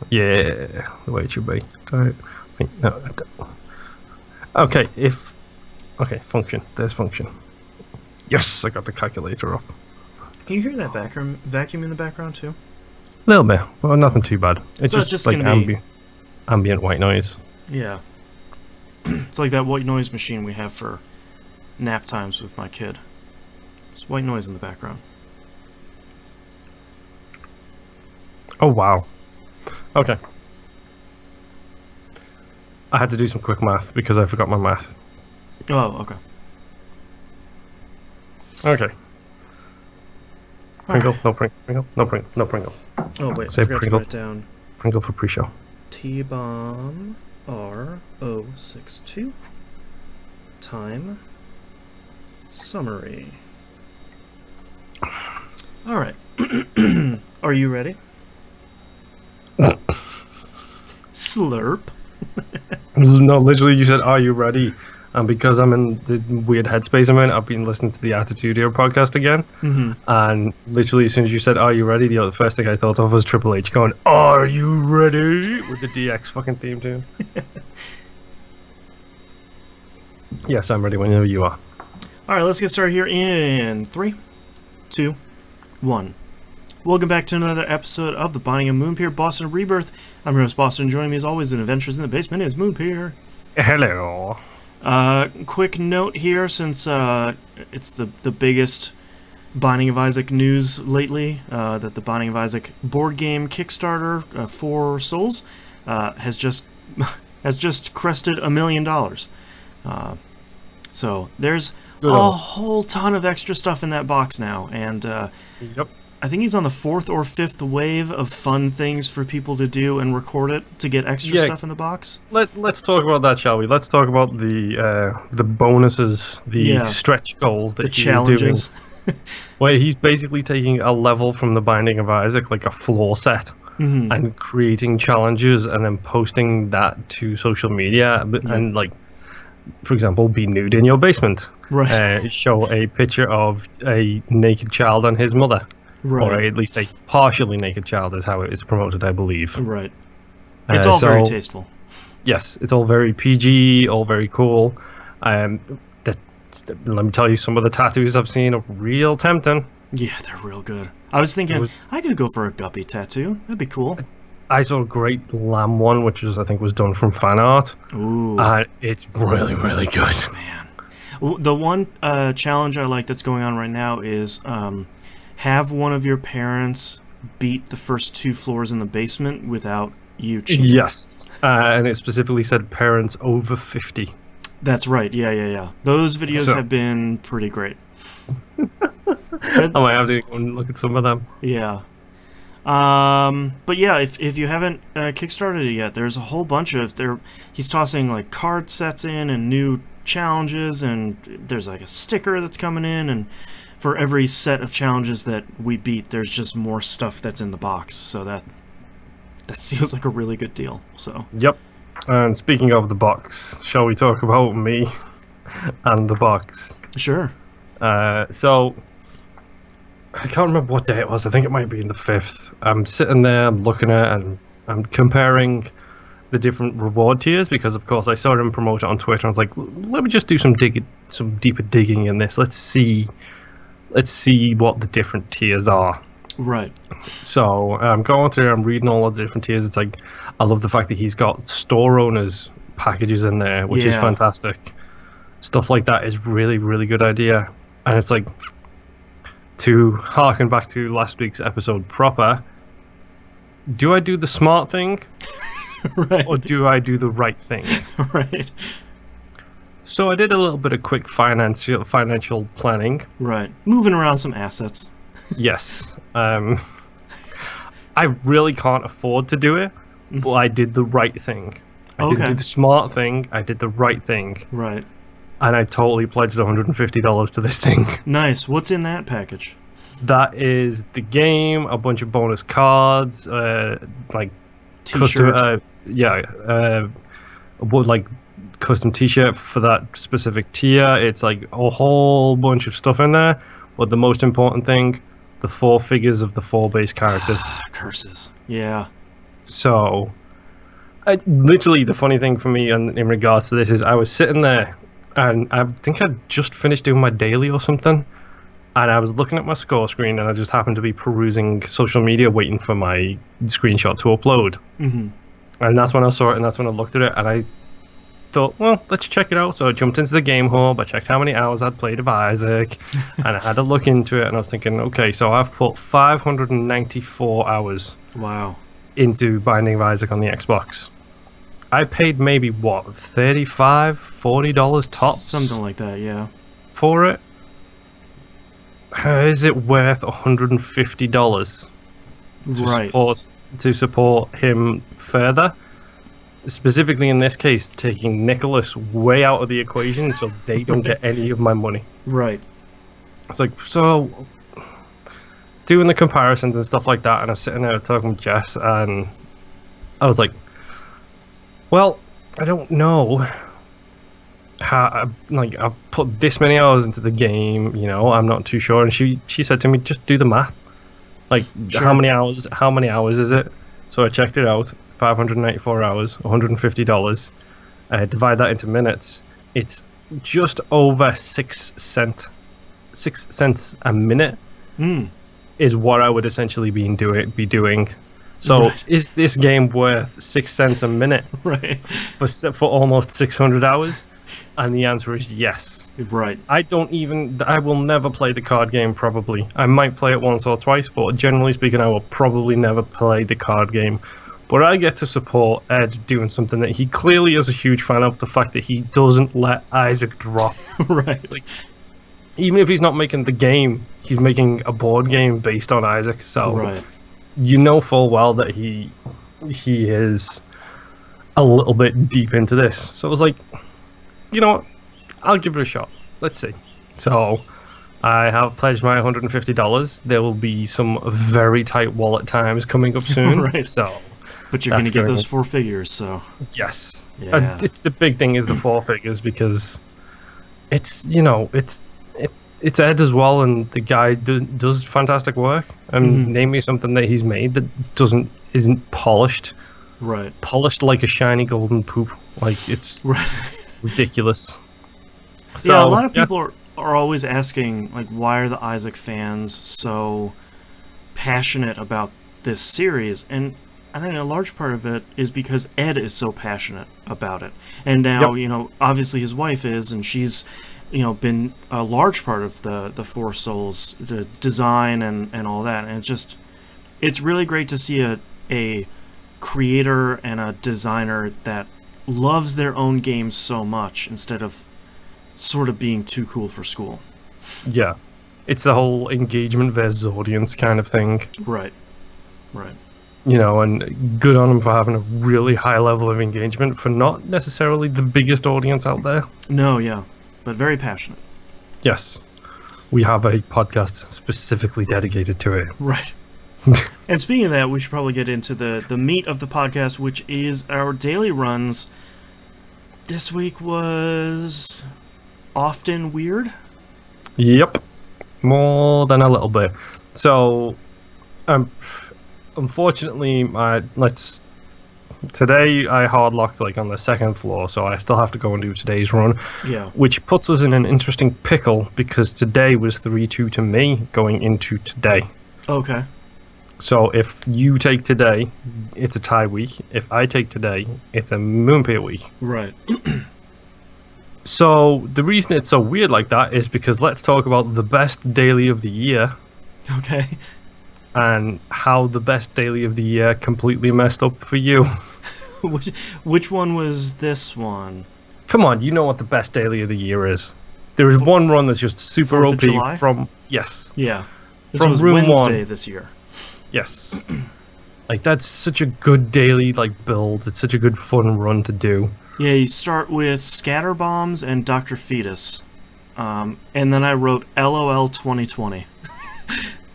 Yeah, the way it should be. Wait, no, I don't. Okay, okay, function. There's function. Yes, I got the calculator up. Can you hear that vacuum in the background too? A little bit, but nothing too bad. It's So just like ambient white noise. Yeah. It's like that white noise machine we have for nap times with my kid. It's white noise in the background. Oh, wow. Okay. I had to do some quick math because I forgot my math. Oh, okay. Okay. Pringle, no Pringle, no Pringle, no Pringle. Oh, wait, Say I forgot Pringle. to write down Pringle for pre-show. T-bomb R062 time summary. Alright. Are you ready? Slurp. No, literally you said, are you ready? And because I'm in the weird headspace I'm in, I've been listening to the Attitude Era podcast again. And literally as soon as you said, are you ready? The first thing I thought of was Triple H going, are you ready? With the DX fucking theme tune. Yes, I'm ready whenever you are. Alright, let's get started here in 3, 2, 1. Welcome back to another episode of the Binding of Moonpir, Boston Rebirth. I'm your host, Boston. Joining me as always in Adventures in the Basement is Moonpir. Hello. Quick note here, since it's the biggest Binding of Isaac news lately, that the Binding of Isaac board game Kickstarter for Souls has just crested $1 million. So there's a whole ton of extra stuff in that box now, and Yep. I think he's on the 4th or 5th wave of fun things for people to do and record it to get extra stuff in the box. Let's talk about that, shall we? Let's talk about the bonuses, the stretch goals that he's challenges. doing. Where he's basically taking a level from the Binding of Isaac, like a floor set, and creating challenges and then posting that to social media and like, for example, be nude in your basement. Right. Show a picture of a naked child and his mother. Right. Or at least a partially naked child is how it is promoted, I believe. Right. It's all very tasteful. Yes, it's all very PG, all very cool. Let me tell you, some of the tattoos I've seen are real tempting. Yeah, they're real good. I was thinking I could go for a guppy tattoo. That'd be cool. I saw a great lamb one, which I think was done from fan art. Ooh. And it's really, really good. Man. The one challenge I like that's going on right now is have one of your parents beat the first 2 floors in the basement without you cheating. Yes. And it specifically said parents over 50. That's right. Yeah. Those videos have been pretty great. I might have to go and look at some of them. Yeah. But yeah, if you haven't kickstarted it yet, there's a whole bunch of he's tossing like card sets in and new challenges, and there's like a sticker that's coming in, and for every set of challenges that we beat, there's just more stuff that's in the box. So that seems like a really good deal. So yep. And speaking of the box, shall we talk about me and the box? Sure. So I can't remember what day it was. I think it might be in the 5th. I'm sitting there, I'm looking at it, and I'm comparing the different reward tiers because, of course, I saw him promote it on Twitter. I was like, let me just do some deeper digging in this. Let's see what the different tiers are. Right. So I'm going through, I'm reading all the different tiers. It's like, I love the fact that he's got store owners packages in there, which is fantastic. Stuff like that is really, really good idea. And it's like, to harken back to last week's episode proper, do I do the smart thing? Right. Or do I do the right thing? Right. So I did a little bit of quick financial planning. Right. Moving around some assets. Yes. I really can't afford to do it, but I did the right thing. I didn't do the smart thing, I did the right thing. Right. And I totally pledged $150 to this thing. Nice. What's in that package? That is the game, a bunch of bonus cards, like T-shirt. Like custom T-shirt for that specific tier. It's like a whole bunch of stuff in there. But the most important thing, the 4 figures of the 4 base characters. Curses. Yeah. So, literally, the funny thing for me in regards to this is I was sitting there, and I think I'd just finished doing my daily or something, and I was looking at my score screen, and I just happened to be perusing social media, waiting for my screenshot to upload. Mm-hmm. And that's when I saw it, and that's when I looked at it, and I thought, well, let's check it out. So I jumped into the game hub, I checked how many hours I'd played of Isaac, and I had to look into it, and I was thinking, okay, so I've put 594 hours Wow. into Binding of Isaac on the Xbox. I paid maybe, what, $35, $40 tops? Something like that, yeah. For it? Is it worth $150 to support him further? Specifically in this case, taking Nicholas way out of the equation so they don't get any of my money. Right. It's like, so doing the comparisons and stuff like that, and I'm sitting there talking with Jess, and I was like, well, I don't know how, like, I've put this many hours into the game, you know, I'm not too sure. And she said to me, just do the math. Like, sure. How many hours is it? So I checked it out. 594 hours, $150. Divide that into minutes. It's just over 6 cents a minute. Is what I would essentially be doing. So right. Is this game worth 6 cents a minute? Right. For almost 600 hours? And the answer is yes. Right. I will never play the card game, probably. I might play it once or twice, but generally speaking, I will probably never play the card game. But I get to support Ed doing something that he clearly is a huge fan of, the fact that he doesn't let Isaac drop. Right. Like, even if he's not making the game, he's making a board game based on Isaac. So right. You know full well that he is a little bit deep into this. So I was like, you know what? I'll give it a shot. Let's see. So I have pledged my $150. There will be some very tight wallet times coming up soon. Right. So. But you're going to get those 4 figures, so... Yes. Yeah. It's the big thing is the 4 figures, because it's, you know, it's Ed as well, and the guy does fantastic work. And name me something that he's made that isn't polished. Right. Polished like a shiny golden poop. Like, it's ridiculous. So, yeah, a lot of people are always asking, like, why are the Isaac fans so passionate about this series? And I think a large part of it is because Ed is so passionate about it. And now, you know, obviously his wife is, and she's, you know, been a large part of the Four Souls, the design and all that. And it's really great to see a creator and a designer that loves their own games so much instead of sort of being too cool for school. Yeah. It's the whole engagement versus audience kind of thing. Right. Right. You know, and good on them for having a really high level of engagement for not necessarily the biggest audience out there. No, yeah, but very passionate. Yes. We have a podcast specifically dedicated to it. Right. And speaking of that, we should probably get into the meat of the podcast, which is our daily runs. This week was often weird. Yep. More than a little bit. So, unfortunately, today I hard locked like on the 2nd floor, so I still have to go and do today's run. Yeah. Which puts us in an interesting pickle because today was 3-2 to me going into today. Okay. So if you take today, it's a tie week. If I take today, it's a Moonpir week. Right. So the reason it's so weird like that is because let's talk about the best daily of the year. Okay. And how the best daily of the year completely messed up for you. Which one was this one? Come on, you know what the best daily of the year is. There is one run that's just super OP from... Yes. Yeah. This from was room Wednesday 1. This year. Yes. Like, that's such a good daily, like, build. It's such a good fun run to do. Yeah, you start with Scatter Bombs and Dr. Fetus. And then I wrote LOL 2020.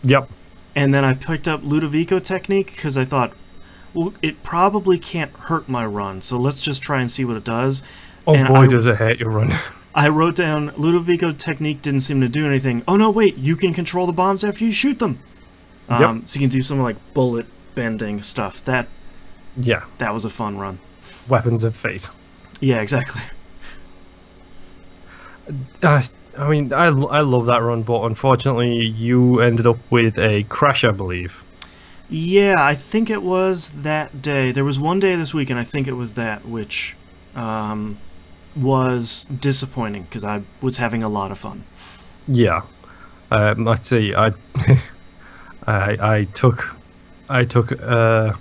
Yep. And then I picked up Ludovico Technique because I thought, well, it probably can't hurt my run, so let's just try and see what it does. Oh, and boy, does it hurt your run. I wrote down Ludovico Technique didn't seem to do anything. Oh, no, wait, you can control the bombs after you shoot them. Yep. So you can do some like bullet bending stuff. That Yeah. That was a fun run. Weapons of Fate. Yeah, exactly. I mean, I love that run, but unfortunately, you ended up with a crash, I believe. Yeah, I think it was that day. There was one day this week, and I think it was that, which was disappointing because I was having a lot of fun. Yeah. Let's see. I took a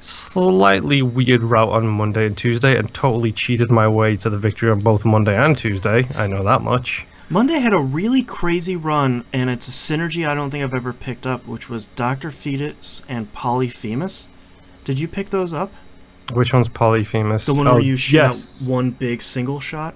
slightly weird route on Monday and Tuesday and totally cheated my way to the victory on both Monday and Tuesday. I know that much. Monday had a really crazy run, and it's a synergy I don't think I've ever picked up, which was Dr. Fetus and Polyphemus. Did you pick those up? Which one's Polyphemus? The one where you shoot out one big single shot?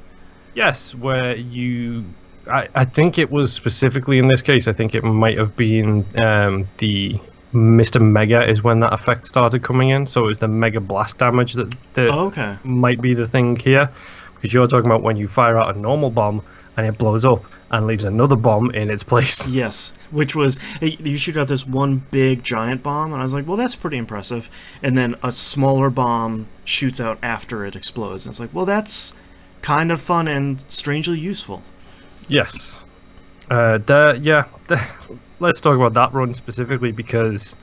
Yes, where you... I think it was specifically in this case, I think it might have been the Mr. Mega is when that effect started coming in, so it was the Mega Blast damage that might be the thing here, because you're talking about when you fire out a normal bomb and it blows up and leaves another bomb in its place. Yes, which was, you shoot out this one big giant bomb, and I was like, well, that's pretty impressive, and then a smaller bomb shoots out after it explodes, and it's like, well, that's kind of fun and strangely useful. Yes. Let's talk about that run specifically, because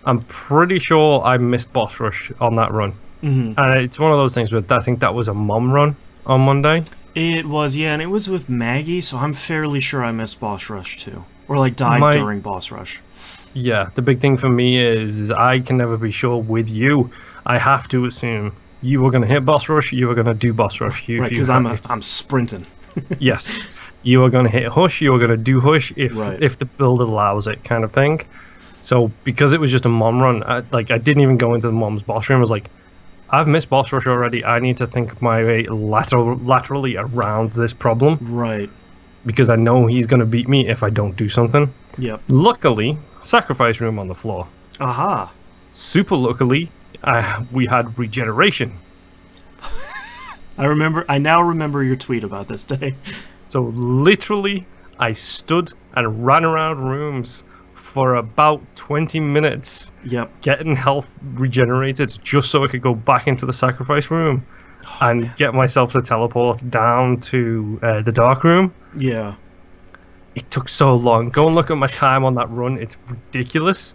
I'm pretty sure I missed boss rush on that run. And it's one of those things where I think that was a mom run on Monday. It was, yeah, and it was with Maggie, so I'm fairly sure I missed boss rush too. Or like died during boss rush. Yeah, the big thing for me is I can never be sure with you. I have to assume you were going to hit boss rush, you were going to do boss rush. Right, because I'm sprinting. Yes. You are going to hit Hush, you are going to do Hush if the build allows it, kind of thing. So, because it was just a mom run, I didn't even go into the mom's boss room. I was like, I've missed boss rush already. I need to think my way laterally around this problem. Right. Because I know he's going to beat me if I don't do something. Yep. Luckily, sacrifice room on the floor. Aha. Super luckily, we had regeneration. I now remember your tweet about this day. So literally, I stood and ran around rooms for about 20 minutes. Yep. Getting health regenerated just so I could go back into the sacrifice room and get myself to teleport down to the dark room. Yeah. It took so long. Go and look at my time on that run. It's ridiculous.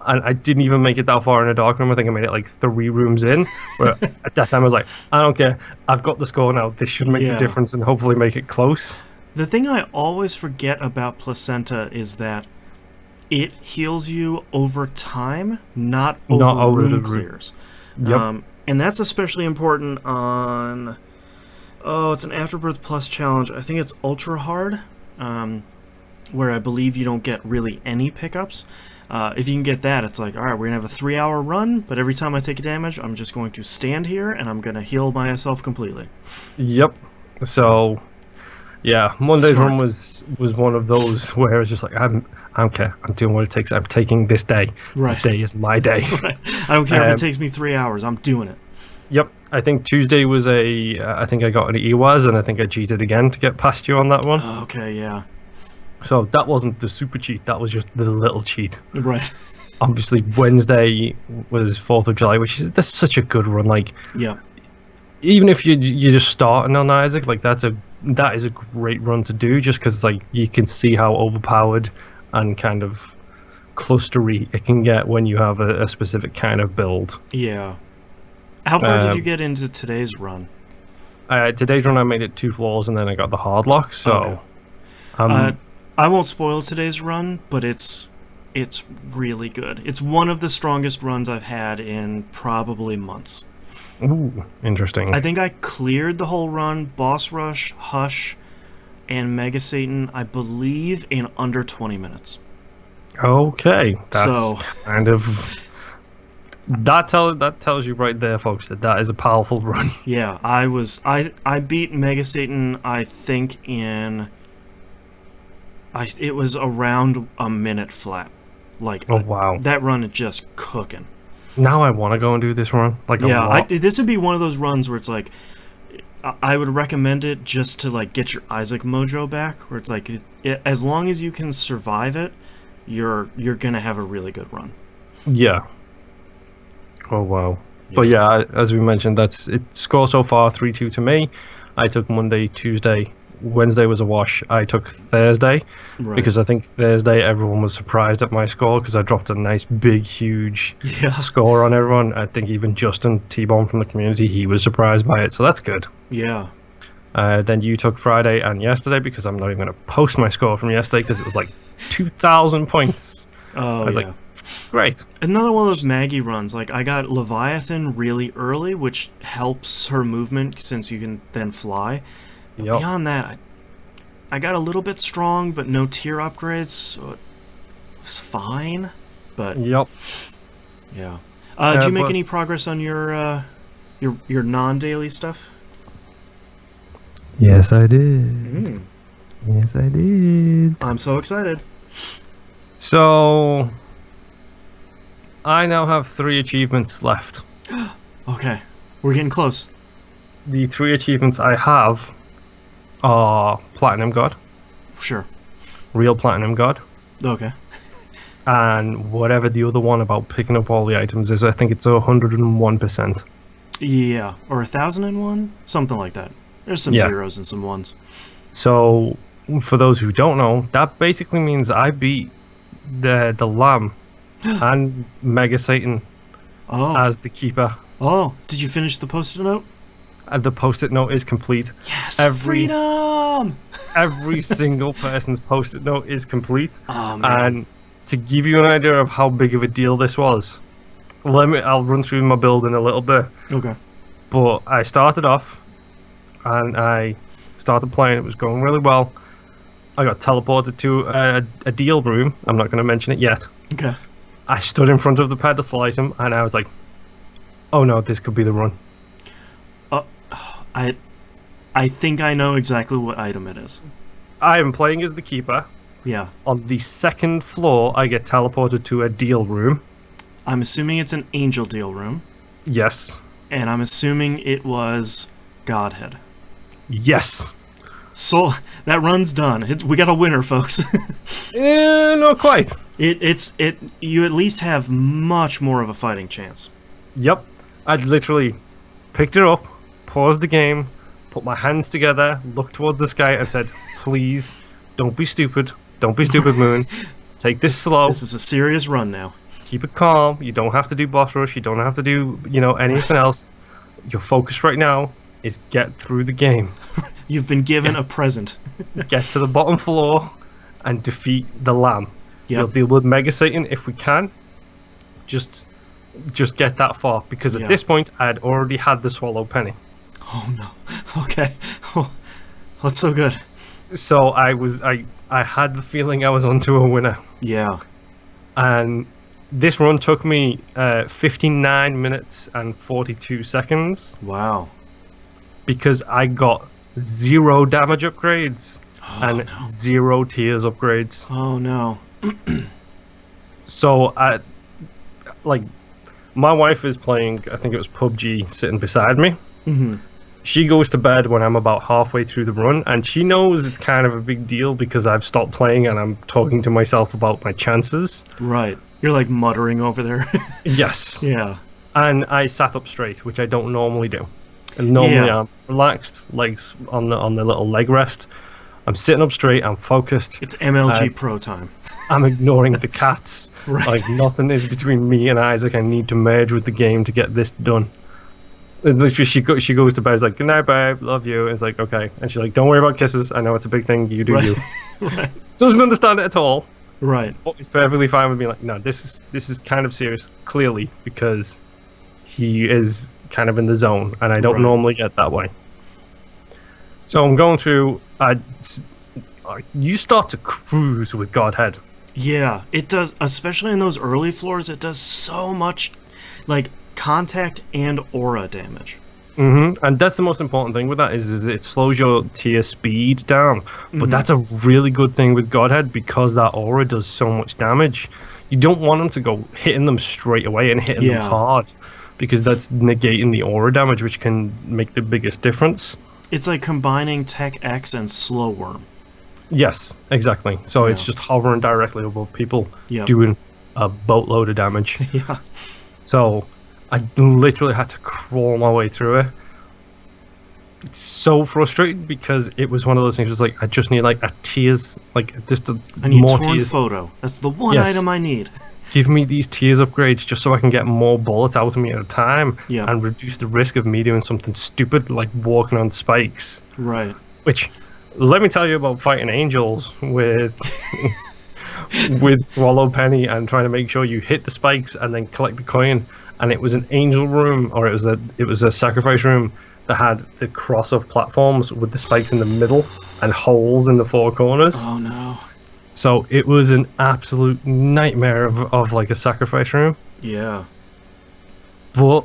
And I didn't even make it that far in a dark room. I think I made it like 3 rooms in. But at that time, I was like, I don't care. I've got the score now. This should make the difference and hopefully make it close. The thing I always forget about Placenta is that it heals you over time, not over room clears. Yep. And that's especially important on... Oh, it's an Afterbirth Plus challenge. I think it's Ultra Hard, where I believe you don't get really any pickups. If you can get that, it's like, alright, we're going to have a 3-hour run, but every time I take a damage, I'm just going to stand here, and I'm going to heal myself completely. Yep. So, yeah, Monday's run was one of those where it's just like, I don't care. I'm doing what it takes. I'm taking this day. Right. This day is my day. Right. I don't care if it takes me 3 hours. I'm doing it. Yep. I think Tuesday was I think I got an EWAS, and I think I cheated again to get past you on that one. Okay, yeah. So that wasn't the super cheat, that was just the little cheat. Right. Obviously, Wednesday was 4th of July, that's such a good run. Like, yeah. Even if you're just starting on Isaac, like that is a great run to do, just because like you can see how overpowered and kind of clustery it can get when you have a specific kind of build. Yeah. How far did you get into today's run? Today's run, I made it 2 floors, and then I got the hard lock. So. Okay. I won't spoil today's run, but it's really good. It's one of the strongest runs I've had in probably months. Ooh, interesting. I think I cleared the whole run, Boss Rush, Hush, and Mega Satan, I believe, in under 20 minutes. Okay. That's kind of... That tells you right there, folks, that is a powerful run. Yeah, I beat Mega Satan, I think, in... it was around a minute flat. Like, oh wow, that run is just cooking. Now I want to go and do this run. Like, this would be one of those runs where it's like, I would recommend it just to like get your Isaac mojo back. Where it's like, as long as you can survive it, you're gonna have a really good run. Yeah. Oh wow. Yeah. But yeah, as we mentioned, that's it. Score so far 3-2 to me. I took Monday, Tuesday, Wednesday was a wash. I took Thursday Right. because I think Thursday everyone was surprised at my score because I dropped a nice big huge Yeah. score on everyone. I think even Justin T-Bone from the community, he was surprised by it, so that's good. Yeah. Then you took Friday and yesterday because I'm not even going to post my score from yesterday because it was like 2,000 points. Oh, I was yeah. like, great. Another one of those Maggie runs. Like, I got Leviathan really early, which helps her movement since you can then fly. But Yep. beyond that, I got a little bit strong, but no tier upgrades, so it was fine. But Yep. yeah. Did you make but- any progress on your non-daily stuff? Yes, I did. Yes, I did. I'm so excited. So, I now have 3 achievements left. Okay, we're getting close. The 3 achievements I have are Platinum God, Sure. Real Platinum God, Okay. and whatever the other one about picking up all the items is. I think it's 101%. Yeah, or 1,001, something like that. There's some Yeah. zeros and some ones. So, for those who don't know, that basically means I beat the Lamb and Mega Satan Oh. as the keeper. Oh, did you finish the post-it note? And the post-it note is complete. Yes, Every- freedom! Every single person's post-it note is complete. Oh, man. And to give you an idea of how big of a deal this was, I'll run through my build in a little bit. Okay. But I started off, and I started playing. It was going really well. I got teleported to a deal room. I'm not going to mention it yet. Okay. I stood in front of the pedestal item, and I was like, "Oh no, this could be the run." I think I know exactly what item it is. I am playing as the keeper. Yeah. On the second floor, I get teleported to a deal room. I'm assuming it's an angel deal room, Yes. and I'm assuming it was Godhead. Yes. So that run's done. We got a winner, folks. Not quite. You at least have much more of a fighting chance. Yep. I literally picked it up, paused the game, put my hands together, looked towards the sky, and said, "Please, don't be stupid. Don't be stupid, Moon. Take this slow. This is a serious run now. Keep it calm. You don't have to do boss rush. You don't have to do, anything else. Your focus right now is get through the game. You've been given a present. Get to the bottom floor and defeat the Lamb. Yep. We'll deal with Mega Satan if we can. Just get that far, because at Yeah. this point I had already had the Swallow Penny. Oh no. Okay. Oh, that's so good. So I had the feeling I was onto a winner. Yeah. And this run took me 59 minutes and 42 seconds Wow. because I got 0 damage upgrades and no. 0 tiers upgrades. Oh no. So my wife is playing, I think it was PUBG, sitting beside me. Mm-hmm. She goes to bed when I'm about halfway through the run, and she knows it's kind of a big deal because I've stopped playing and I'm talking to myself about my chances. Right. You're like muttering over there. Yes. Yeah. And I sat up straight, which I don't normally do. And normally Yeah. I'm relaxed, legs on the little leg rest. I'm sitting up straight, I'm focused. It's MLG Pro time. I'm ignoring the cats. Right. Like nothing is between me and Isaac. I need to merge with the game to get this done. And literally, she goes to bed. It's like, "Good night, babe. Love you." And it's like, okay. And she's like, "Don't worry about kisses. I know it's a big thing. You do Right. you." Right. Doesn't understand it at all. Right. But it's perfectly fine with me. Like, no, this is kind of serious. Clearly, because he is kind of in the zone, and I don't Right. normally get that way. So I'm going through. You start to cruise with Godhead. Yeah, it does, especially in those early floors, it does so much, like, contact and aura damage. And that's the most important thing with that is it slows your tier speed down. But that's a really good thing with Godhead because that aura does so much damage. You don't want them to go hitting them straight away and hitting them hard because that's negating the aura damage, which can make the biggest difference. It's like combining Tech X and Slow Worm. Yes, exactly. So it's just hovering directly above people, Yep. doing a boatload of damage. Yeah. So I literally had to crawl my way through it. It's so frustrating because it was one of those things. It's like I just need like a tears, like just I need more torn tears. photo. That's the one Yes. item I need. Give me these tears upgrades just so I can get more bullets out of me at a time, Yeah. and reduce the risk of me doing something stupid like walking on spikes. Right. Which, let me tell you about fighting angels with with Swallow Penny and trying to make sure you hit the spikes and then collect the coin. And it was an angel room, or it was a sacrifice room that had the cross of platforms with the spikes in the middle and holes in the four corners. Oh no. So it was an absolute nightmare of like a sacrifice room. Yeah. But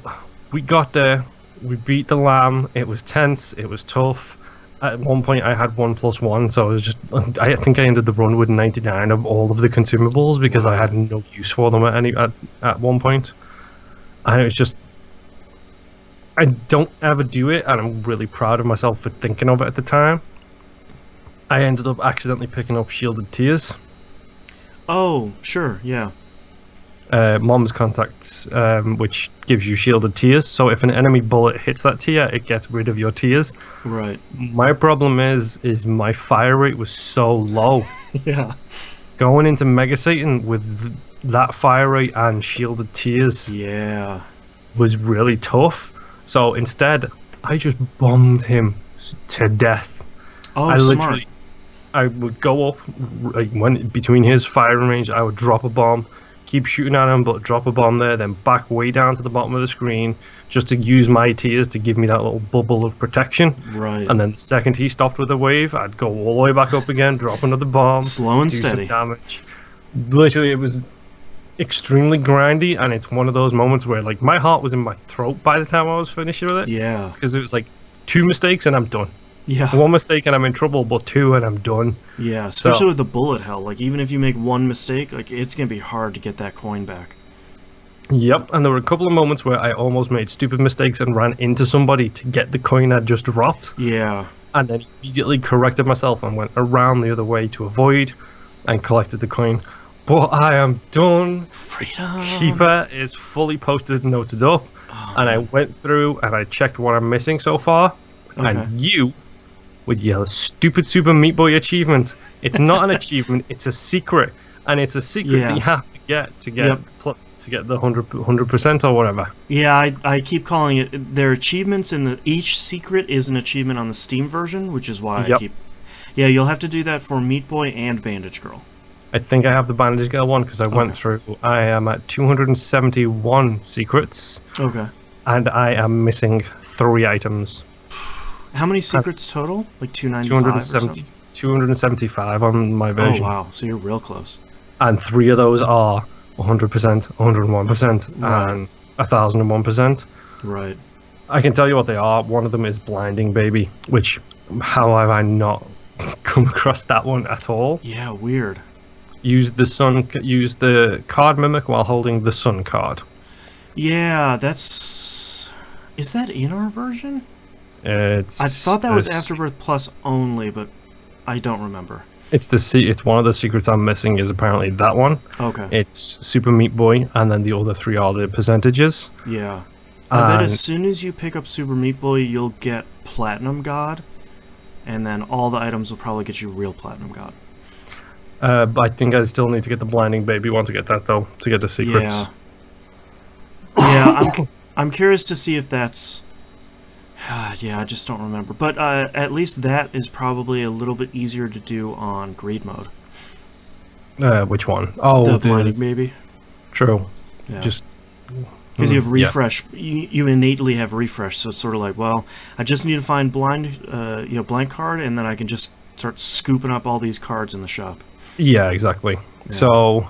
we got there, we beat the lamb. It was tense, it was tough. At one point I had 1+1, so I think I ended the run with 99 of all of the consumables because I had no use for them at one point. And it was just, I don't ever do it, and I'm really proud of myself for thinking of it at the time. I ended up accidentally picking up Shielded Tears. Oh, sure, yeah. Mom's Contacts, which gives you Shielded Tears. So if an enemy bullet hits that tier, it gets rid of your tears. Right. My problem is my fire rate was so low. Yeah. Going into Mega Satan with that fire rate and Shielded Tears Yeah. was really tough. So instead, I just bombed him to death. Oh, smart. I would go up, like, when between his firing range, I would drop a bomb, keep shooting at him, but drop a bomb there, then back way down to the bottom of the screen, just to use my tears to give me that little bubble of protection. Right. And then the second he stopped with a wave, I'd go all the way back up again, drop another bomb, Slow and do some steady. damage. Literally, it was extremely grindy, and it's one of those moments where like my heart was in my throat by the time I was finished with it. Yeah. Because it was like 2 mistakes and I'm done. Yeah. 1 mistake and I'm in trouble, but 2 and I'm done. Yeah, especially with the bullet hell. Like, even if you make 1 mistake, like, it's gonna be hard to get that coin back. Yep, and there were a couple of moments where I almost made stupid mistakes and ran into somebody to get the coin I'd just dropped. Yeah. And then immediately corrected myself and went around the other way to avoid and collected the coin. But I am done. Freedom. Keeper is fully posted and noted up. Oh, And I went through and I checked what I'm missing so far. Okay. And you, with your stupid Super Meat Boy achievement, it's not an achievement, it's a secret. And it's a secret that you have to get to get the 100% or whatever. Yeah, I keep calling it. Their achievements in each secret is an achievement on the Steam version, which is why I keep. Yeah, you'll have to do that for Meat Boy and Bandage Girl. I think I have the Bandage Girl one because I went through. I am at 271 secrets. Okay. And I am missing 3 items. How many secrets total? Like 295 or something? 275 on my version. Oh, wow. So you're real close. And 3 of those are 100%, 101%, Right. and 1001%. Right. I can tell you what they are. One of them is Blinding Baby, which, how have I not come across that one at all? Yeah, weird. Use the card mimic while holding the sun card. Yeah, that's... Is that in our version? I thought that was Afterbirth Plus only, but I don't remember. It's one of the secrets I'm missing is apparently that one. Okay. It's Super Meat Boy, and then the other 3 are the percentages. Yeah. I bet as soon as you pick up Super Meat Boy, you'll get Platinum God, and then all the items will probably get you real Platinum God. But I think I still need to get the Blinding Baby one to get that, though, to get the secrets. Yeah. Yeah, I'm curious to see if that's... yeah, I just don't remember. But at least that is probably a little bit easier to do on Greed Mode. Which one? Oh, the Blinding Baby. True. Yeah. Just... Because you have refresh, you innately have refresh, so it's sort of like, well, I just need to find blank card, and then I can just start scooping up all these cards in the shop. Yeah, exactly. Yeah. So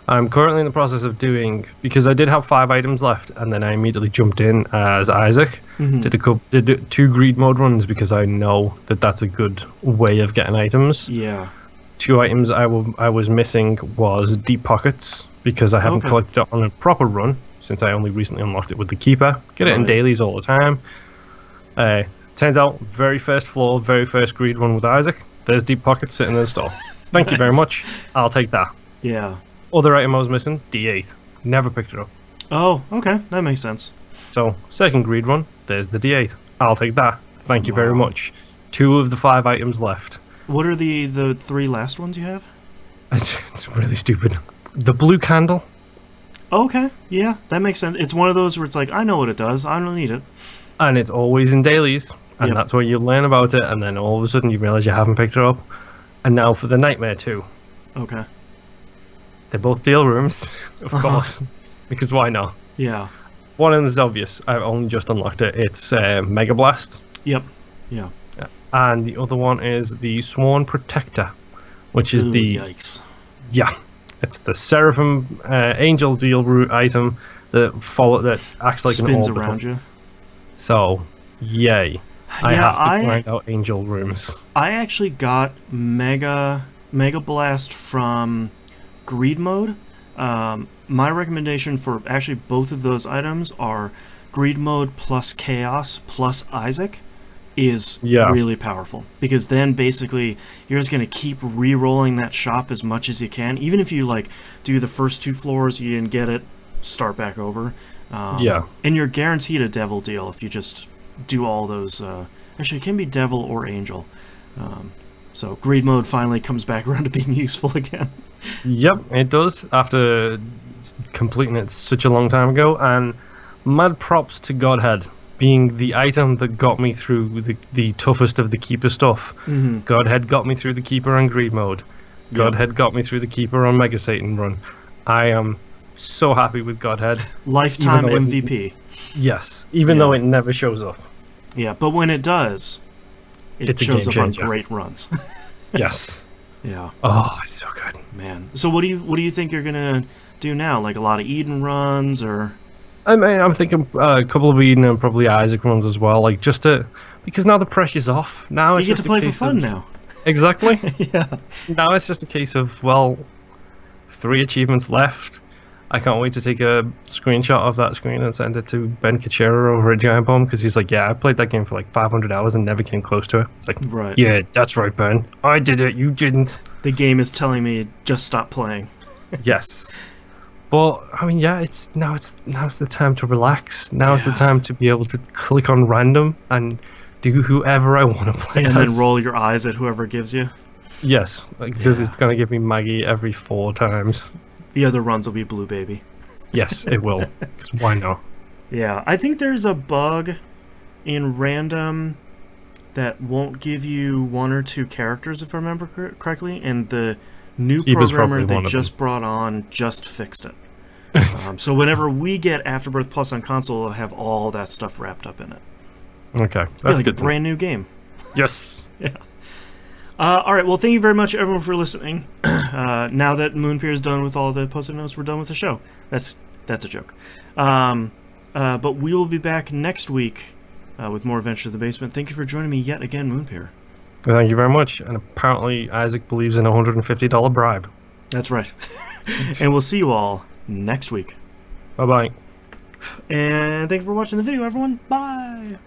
I'm currently in the process of doing, because I did have 5 items left, and then I immediately jumped in as Isaac. Did 2 Greed Mode runs because I know that that's a good way of getting items. Yeah. 2 items I was missing was Deep Pockets, because I haven't collected it on a proper run since I only recently unlocked it with the Keeper. Get it in dailies all the time. Turns out, very first floor, very first Greed run with Isaac. There's Deep Pockets sitting in the store. Thank you very much. I'll take that. Yeah. Other item I was missing, D8. Never picked it up. Oh, okay, that makes sense. So, second greed run, there's the D8. I'll take that. Thank you very much. 2 of the 5 items left. What are the 3 last ones you have? It's really stupid. The blue candle. Okay, yeah, that makes sense. It's one of those where it's like, I know what it does, I don't need it. And it's always in dailies. And Yep. that's where you learn about it, and then all of a sudden you realize you haven't picked it up. And now for the Nightmare 2. Okay. They're both deal rooms, of course. Because why not? Yeah. One of them is obvious. I've only just unlocked it. It's Mega Blast. Yep. Yeah. And the other one is the Sworn Protector, which is Ooh, the... yikes. Yeah. It's the Seraphim Angel deal root item that acts like Spins an orbital. around you. So, yay. I Yeah, have to grind out angel rooms. I actually got Mega Blast from Greed Mode. My recommendation for actually both of those items are Greed Mode plus Chaos plus Isaac is really powerful, because then basically you're just going to keep re-rolling that shop as much as you can. Even if you like do the first 2 floors, you didn't get it, start back over. And you're guaranteed a devil deal if you just do all those. Actually, it can be devil or angel. So Greed Mode finally comes back around to being useful again. Yep, it does, after completing it such a long time ago. And mad props to Godhead, being the item that got me through the toughest of the Keeper stuff. Godhead got me through the Keeper on Greed Mode. Godhead got me through the Keeper on Mega Satan Run. I am so happy with Godhead. Lifetime MVP. Yes, even though it never shows up. Yeah, but when it does, it shows up on great runs. Yes. Yeah. Oh, it's so good, man. So what do you think you're gonna do now? Like a lot of Eden runs, or? I mean, I'm thinking a couple of Eden and probably Isaac runs as well. Like because now the pressure's off. Now you get to play for fun now. Exactly. Yeah. Now it's just a case of 3 achievements left. I can't wait to take a screenshot of that screen and send it to Ben Kachera over at Giant Bomb, because he's like, yeah, I played that game for like 500 hours and never came close to it. It's like, right. Yeah, that's right, Ben. I did it. You didn't. The game is telling me just stop playing. Yes. But I mean, yeah, now's the time to relax. Now's the time to be able to click on random and do whoever I want to play and then roll your eyes at whoever gives you. Yes, because it's going to give me Maggie every 4 times. The other runs will be Blue Baby. Yes, it will. 'Cause why not? Yeah, I think there's a bug in random that won't give you 1 or 2 characters, if I remember correctly, and the new programmer they just brought on just fixed it. So whenever we get Afterbirth Plus on console, it'll have all that stuff wrapped up in it. Okay, that's like good. A brand new game. Yes. Yeah. All right. Well, thank you very much, everyone, for listening. Now that Moonpir is done with all the post-it notes, we're done with the show. That's a joke. But we will be back next week with more Adventure of the Basement. Thank you for joining me yet again, Moonpir. Thank you very much. And apparently Isaac believes in a $150 bribe. That's right. And we'll see you all next week. Bye-bye. And thank you for watching the video, everyone. Bye.